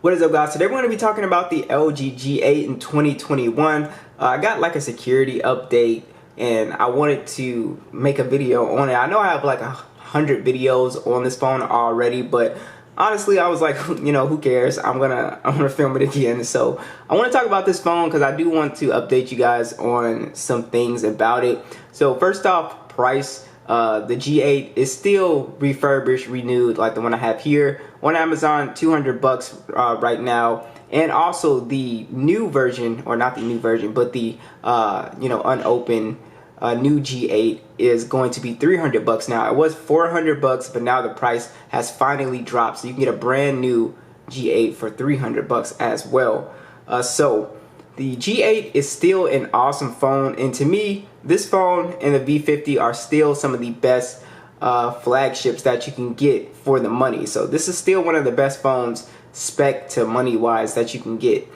What is up, guys? Today we're going to be talking about the LG G8 in 2021. I got like a security update and I wanted to make a video on it. I know I have like 100 videos on this phone already, but honestly I was like, who cares? I'm gonna film it again. So I want to talk about this phone because I do want to update you guys on some things about it. So first off, price. The G8 is still refurbished, renewed, like the one I have here on Amazon, $200 right now. And also the new version, or not the new version, but the unopened new G8 is going to be $300 now. It was $400, but now the price has finally dropped, so you can get a brand new G8 for $300 as well. So the G8 is still an awesome phone, and to me, this phone and the V50 are still some of the best flagships that you can get for the money. So this is still one of the best phones, spec to money wise, that you can get.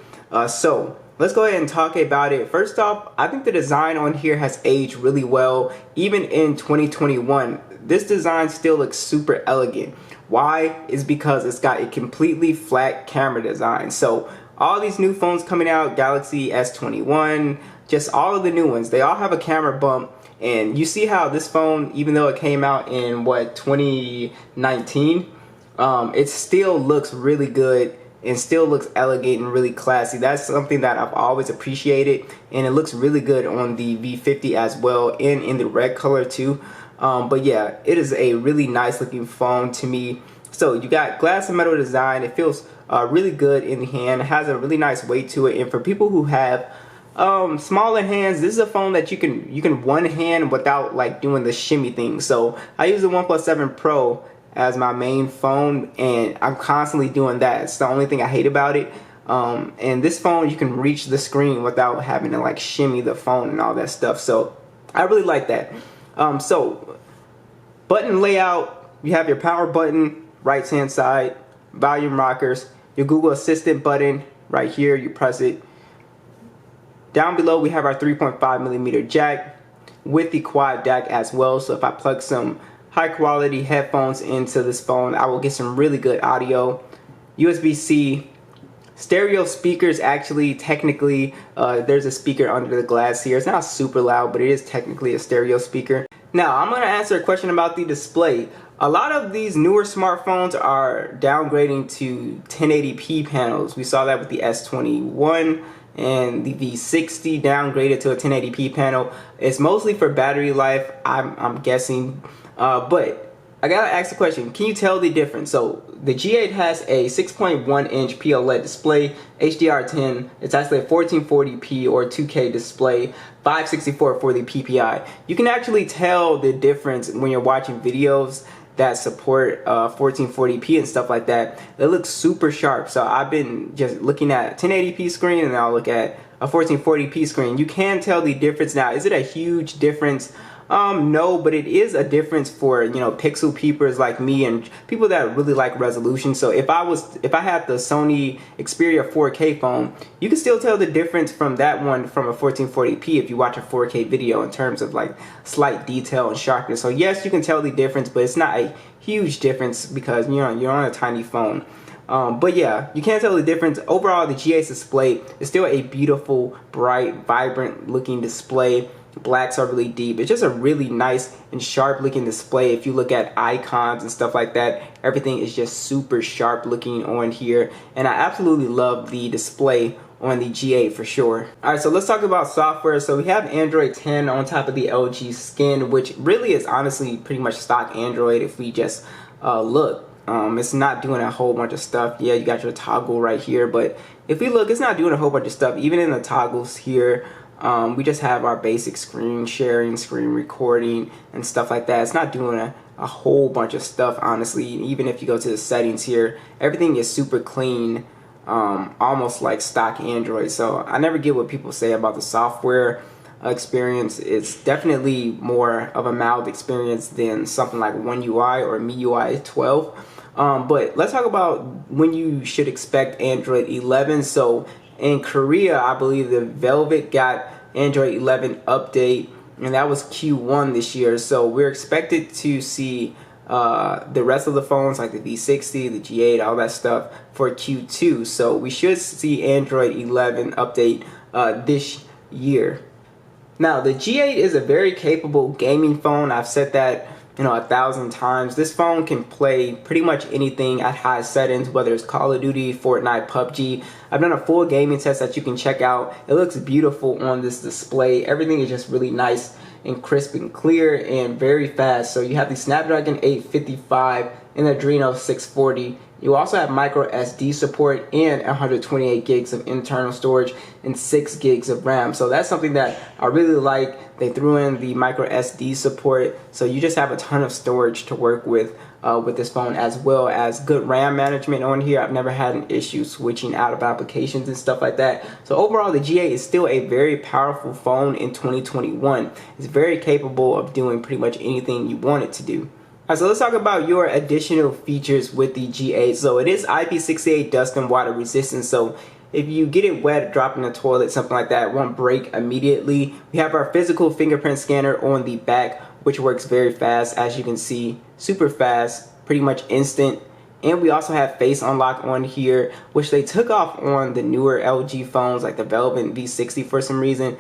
So let's go ahead and talk about it. First off, I think the design on here has aged really well. Even in 2021, this design still looks super elegant. Why? Is because it's got a completely flat camera design. So all these new phones coming out, Galaxy S21, just all of the new ones, they all have a camera bump. And you see how this phone, even though it came out in 2019, it still looks really good and still looks elegant and really classy. That's something that I've always appreciated, and it looks really good on the V50 as well, and in the red color too. But yeah, it is a really nice looking phone to me. So you got glass and metal design. It feels really good in the hand. It has a really nice weight to it, and for people who have smaller hands, this is a phone that you can one hand without like doing the shimmy thing. So I use the OnePlus 7 Pro as my main phone, and I'm constantly doing that. It's the only thing I hate about it. And this phone, you can reach the screen without having to like shimmy the phone and all that stuff. So I really like that. So button layout, you have your power button right hand side, volume rockers, your Google Assistant button right here, you press it. Down below we have our 3.5mm jack with the quad DAC as well. So if I plug some high quality headphones into this phone, I will get some really good audio. USB-C, stereo speakers. Actually, technically, there's a speaker under the glass here. It's not super loud, but it is technically a stereo speaker. Now, I'm going to answer a question about the display. A lot of these newer smartphones are downgrading to 1080p panels. We saw that with the S21 and the V60 downgraded to a 1080p panel. It's mostly for battery life, I'm guessing. But I gotta ask the question, can you tell the difference? So the G8 has a 6.1 inch PLED display, HDR10. It's actually a 1440p or 2K display, 564 for the PPI. You can actually tell the difference when you're watching videos that support 1440p and stuff like that. It looks super sharp. So I've been just looking at a 1080p screen and I'll look at a 1440p screen. You can tell the difference. Now, is it a huge difference? No, but it is a difference for, pixel peepers like me and people that really like resolution. So if I had the Sony Xperia 4K phone, you can still tell the difference from that one from a 1440p if you watch a 4K video in terms of like slight detail and sharpness. So yes, you can tell the difference, but it's not a huge difference because you're on a tiny phone. But yeah, you can't tell the difference. Overall, the G8 display is still a beautiful, bright, vibrant looking display. Blacks are really deep. It's just a really nice and sharp looking display. If you look at icons and stuff like that, everything is just super sharp looking on here, and I absolutely love the display on the G8 for sure. Alright, so let's talk about software. So we have Android 10 on top of the LG Skin, which really is honestly pretty much stock Android if we just look. It's not doing a whole bunch of stuff. Yeah, you got your toggle right here, but if we look, it's not doing a whole bunch of stuff. Even in the toggles here, we just have our basic screen sharing, screen recording, and stuff like that. It's not doing a whole bunch of stuff, honestly. Even if you go to the settings here, everything is super clean, almost like stock Android. So I never get what people say about the software experience. It's definitely more of a mild experience than something like One UI or MIUI 12. But let's talk about when you should expect Android 11. So in Korea, I believe the Velvet got Android 11 update, and that was Q1 this year. So we're expected to see the rest of the phones like the V60, the G8, all that stuff for Q2. So we should see Android 11 update this year. Now the G8 is a very capable gaming phone. I've said that 1,000 times. This phone can play pretty much anything at high settings, whether it's Call of Duty, Fortnite, PUBG. I've done a full gaming test that you can check out. It looks beautiful on this display. Everything is just really nice and crisp and clear and very fast. So you have the Snapdragon 855 and the Adreno 640. You also have micro SD support and 128 gigs of internal storage and 6 gigs of RAM. So that's something that I really like. They threw in the micro SD support, so you just have a ton of storage to work with this phone, as well as good RAM management on here. I've never had an issue switching out of applications and stuff like that. So overall, the G8 is still a very powerful phone in 2021. It's very capable of doing pretty much anything you want it to do. Alright, so let's talk about your additional features with the G8. So it is IP68 dust and water resistant. So if you get it wet, drop in the toilet, something like that, it won't break immediately. We have our physical fingerprint scanner on the back, which works very fast, as you can see, super fast, pretty much instant. And we also have face unlock on here, which they took off on the newer LG phones like the Velvet V60 for some reason.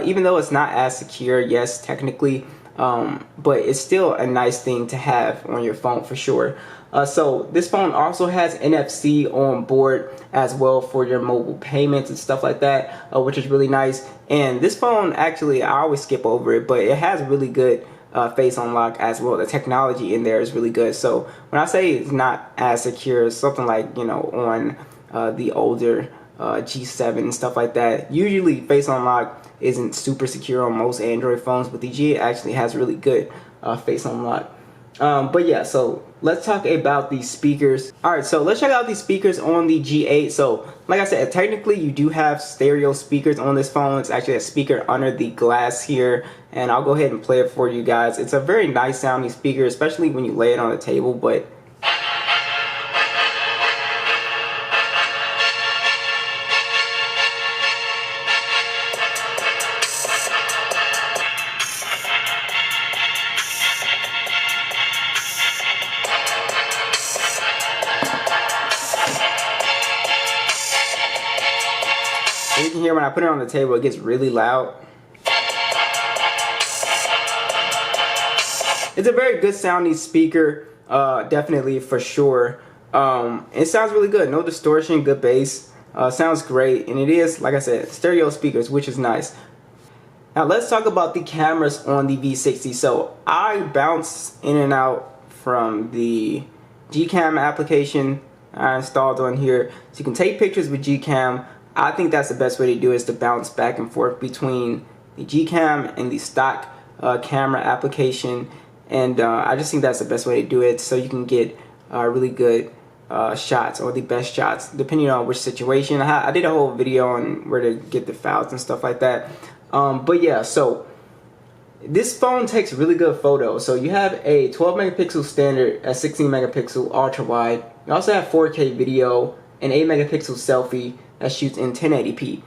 Even though it's not as secure, yes, technically, but it's still a nice thing to have on your phone for sure. So this phone also has NFC on board as well for your mobile payments and stuff like that, which is really nice. And this phone, actually, I always skip over it, but it has really good face unlock as well. The technology in there is really good. So when I say it's not as secure, it's something like, on the older G7 and stuff like that. Usually face unlock isn't super secure on most Android phones, but the G8 actually has really good face unlock. But yeah, so let's talk about the speakers. Alright, so let's check out the speakers on the G8. So like I said, technically you do have stereo speakers on this phone. It's actually a speaker under the glass here, and I'll go ahead and play it for you guys. It's a very nice sounding speaker, especially when you lay it on the table, but you can hear when I put it on the table, it gets really loud. It's a very good sounding speaker, definitely for sure. It sounds really good, no distortion, good bass, sounds great, and it is, like I said, stereo speakers, which is nice. Now let's talk about the cameras on the V60. So I bounce in and out from the Gcam application I installed on here, so you can take pictures with Gcam. I think that's the best way to do it, is to bounce back and forth between the Gcam and the stock camera application, and I just think that's the best way to do it, so you can get really good shots, or the best shots, depending on which situation. I did a whole video on where to get the files and stuff like that. But yeah, so this phone takes really good photos. So you have a 12 megapixel standard, a 16 megapixel ultra wide. You also have 4K video, an 8 megapixel selfie that shoots in 1080p.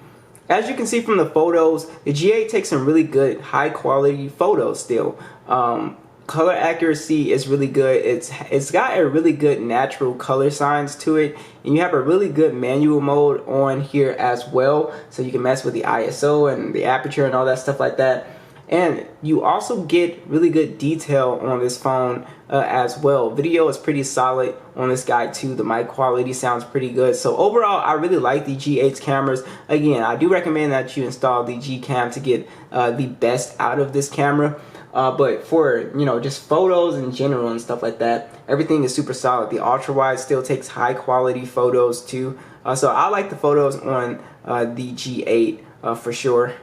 As you can see from the photos, the G8 takes some really good high quality photos still. Color accuracy is really good. It's got a really good natural color signs to it, and you have a really good manual mode on here as well, so you can mess with the ISO and the aperture and all that stuff like that. And you also get really good detail on this phone as well. Video is pretty solid on this guy too. The mic quality sounds pretty good. So overall, I really like the G8's cameras. Again, I do recommend that you install the Gcam to get the best out of this camera. But for, just photos in general and stuff like that, everything is super solid. The ultra wide still takes high quality photos too. So I like the photos on the G8 for sure.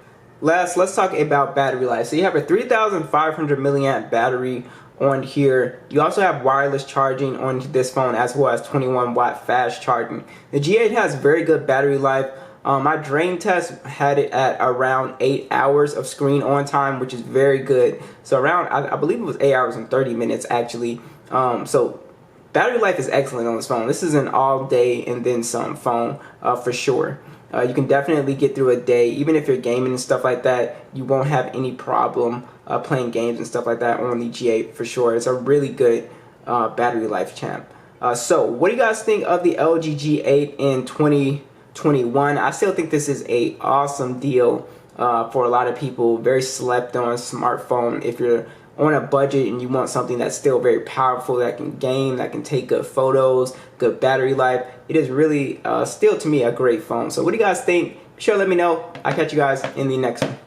Last, let's talk about battery life. So you have a 3,500 milliamp battery on here. You also have wireless charging on this phone, as well as 21 watt fast charging. The G8 has very good battery life. My drain test had it at around 8 hours of screen on time, which is very good. So around, I believe it was 8 hours and 30 minutes actually. So battery life is excellent on this phone. This is an all day and then some phone for sure. You can definitely get through a day, even if you're gaming and stuff like that. You won't have any problem playing games and stuff like that on the G8 for sure. It's a really good battery life, champ. So what do you guys think of the LG G8 in 2021? I still think this is a awesome deal for a lot of people. Very slept on smartphone. If you're on a budget and you want something that's still very powerful, that can game, that can take good photos, good battery life, it is really still to me a great phone. So what do you guys think? Be sure to let me know. I'll catch you guys in the next one.